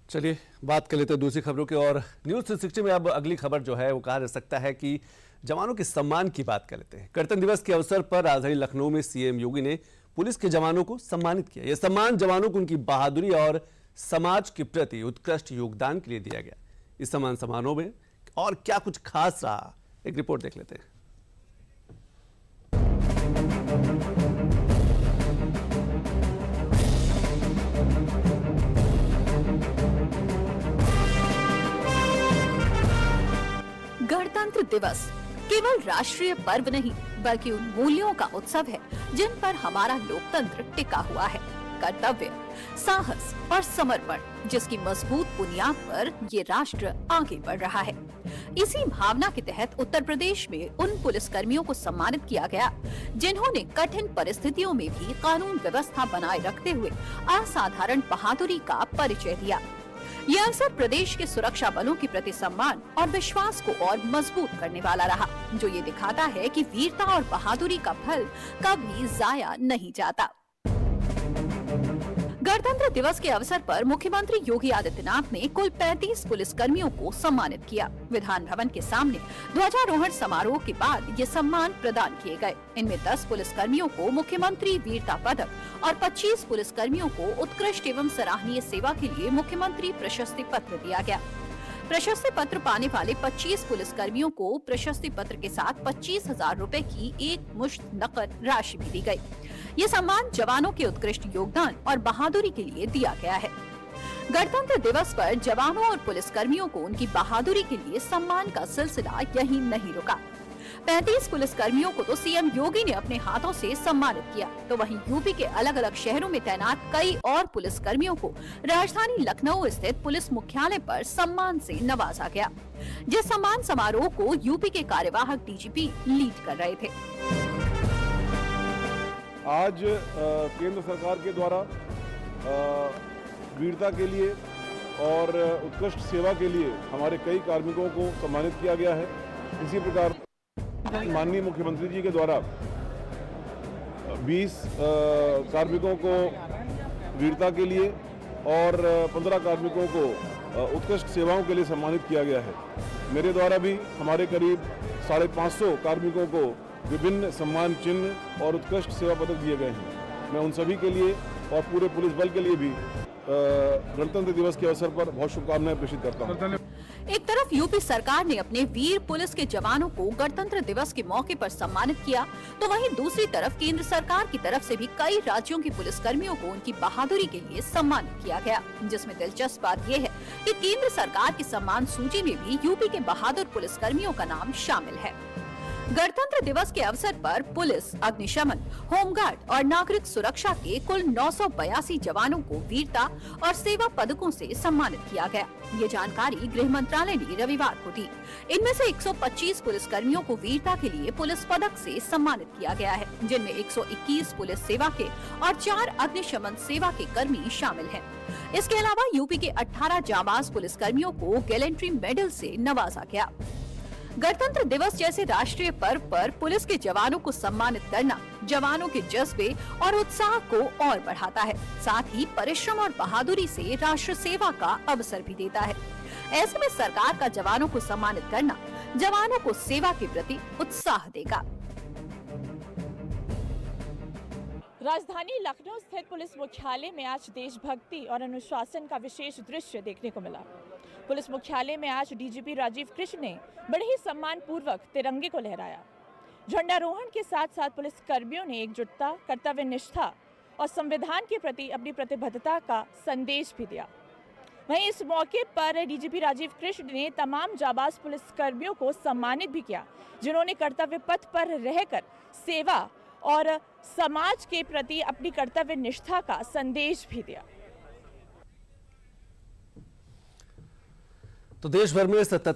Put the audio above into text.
चलिए बात कर लेते हैं दूसरी खबरों की। और न्यूज 360 में अब अगली खबर जो है वो कहा जा सकता है कि जवानों के सम्मान की बात कर लेते हैं। गणतंत्र दिवस के अवसर पर राजधानी लखनऊ में सीएम योगी ने पुलिस के जवानों को सम्मानित किया। यह सम्मान जवानों को उनकी बहादुरी और समाज के प्रति उत्कृष्ट योगदान के लिए दिया गया। इस सम्मान समारोह में और क्या कुछ खास रहा, एक रिपोर्ट देख लेते हैं। गणतंत्र दिवस केवल राष्ट्रीय पर्व नहीं बल्कि उन मूल्यों का उत्सव है जिन पर हमारा लोकतंत्र टिका हुआ है। कर्तव्य, साहस और समर्पण जिसकी मजबूत बुनियाद पर ये राष्ट्र आगे बढ़ रहा है। इसी भावना के तहत उत्तर प्रदेश में उन पुलिसकर्मियों को सम्मानित किया गया जिन्होंने कठिन परिस्थितियों में भी कानून व्यवस्था बनाए रखते हुए असाधारण बहादुरी का परिचय दिया। यह अवसर प्रदेश के सुरक्षा बलों के प्रति सम्मान और विश्वास को और मजबूत करने वाला रहा, जो ये दिखाता है कि वीरता और बहादुरी का फल कभी जाया नहीं जाता। गणतंत्र दिवस के अवसर पर मुख्यमंत्री योगी आदित्यनाथ ने कुल 35 पुलिसकर्मियों को सम्मानित किया। विधान भवन के सामने ध्वजारोहण समारोह के बाद ये सम्मान प्रदान किए गए। इनमें 10 पुलिसकर्मियों को मुख्यमंत्री वीरता पदक और 25 पुलिसकर्मियों को उत्कृष्ट एवं सराहनीय सेवा के लिए मुख्यमंत्री प्रशस्ति पत्र दिया गया। प्रशस्ति पत्र पाने वाले 25 पुलिसकर्मियों को प्रशस्ति पत्र के साथ 25,000 रुपए की एक मुश्त नकद राशि भी दी गई। ये सम्मान जवानों के उत्कृष्ट योगदान और बहादुरी के लिए दिया गया है। गणतंत्र दिवस पर जवानों और पुलिसकर्मियों को उनकी बहादुरी के लिए सम्मान का सिलसिला यहीं नहीं रुका। 35 पुलिसकर्मियों को तो सीएम योगी ने अपने हाथों से सम्मानित किया, तो वहीं यूपी के अलग अलग शहरों में तैनात कई और पुलिसकर्मियों को राजधानी लखनऊ स्थित पुलिस मुख्यालय पर सम्मान से नवाजा गया। जिस सम्मान समारोह को यूपी के कार्यवाहक डीजीपी लीड कर रहे थे। आज केंद्र सरकार के द्वारा वीरता के लिए और उत्कृष्ट सेवा के लिए हमारे कई कार्मिकों को सम्मानित किया गया है। इसी प्रकार माननीय मुख्यमंत्री जी के द्वारा 20 कार्मिकों को वीरता के लिए और 15 कार्मिकों को उत्कृष्ट सेवाओं के लिए सम्मानित किया गया है। मेरे द्वारा भी हमारे करीब 550 कार्मिकों को विभिन्न सम्मान चिन्ह और उत्कृष्ट सेवा पदक दिए गए हैं। मैं उन सभी के लिए और पूरे पुलिस बल के लिए भी गणतंत्र दिवस के अवसर पर बहुत शुभकामनाएं प्रेषित करता हूं। एक तरफ यूपी सरकार ने अपने वीर पुलिस के जवानों को गणतंत्र दिवस के मौके पर सम्मानित किया, तो वहीं दूसरी तरफ केंद्र सरकार की तरफ से भी कई राज्यों के पुलिसकर्मियों को उनकी बहादुरी के लिए सम्मानित किया गया। जिसमें दिलचस्प बात यह है कि केंद्र सरकार की सम्मान सूची में भी यूपी के बहादुर पुलिसकर्मियों का नाम शामिल है। गणतंत्र दिवस के अवसर पर पुलिस, अग्निशमन, होमगार्ड और नागरिक सुरक्षा के कुल 982 जवानों को वीरता और सेवा पदकों से सम्मानित किया गया। ये जानकारी गृह मंत्रालय ने रविवार को दी। इनमें से 125 पुलिसकर्मियों को वीरता के लिए पुलिस पदक से सम्मानित किया गया है, जिनमें 121 पुलिस सेवा के और 4 अग्निशमन सेवा के कर्मी शामिल हैं। इसके अलावा यूपी के 18 जांबाज पुलिसकर्मियों को गैलेंट्री मेडल से नवाजा गया। गणतंत्र दिवस जैसे राष्ट्रीय पर्व पर पुलिस के जवानों को सम्मानित करना जवानों के जज्बे और उत्साह को और बढ़ाता है, साथ ही परिश्रम और बहादुरी से राष्ट्र सेवा का अवसर भी देता है। ऐसे में सरकार का जवानों को सम्मानित करना जवानों को सेवा के प्रति उत्साह देगा। राजधानी लखनऊ स्थित पुलिस मुख्यालय में आज देशभक्ति और अनुशासन का विशेष दृश्य देखने को मिला। पुलिस मुख्यालय में आज डीजीपी राजीव कृष्ण ने बड़े ही सम्मान पूर्वक तिरंगे को लहराया। झंडारोहण के साथ साथ पुलिस कर्मियों ने एकजुटता, कर्तव्य निष्ठा और संविधान के प्रति अपनी प्रतिबद्धता का संदेश भी दिया। वहीं इस मौके पर डीजीपी राजीव कृष्ण ने तमाम जाबाज पुलिस कर्मियों को सम्मानित भी किया, जिन्होंने कर्तव्य पथ पर रहकर सेवा और समाज के प्रति अपनी कर्तव्य निष्ठा का संदेश भी दिया। तो देश भर में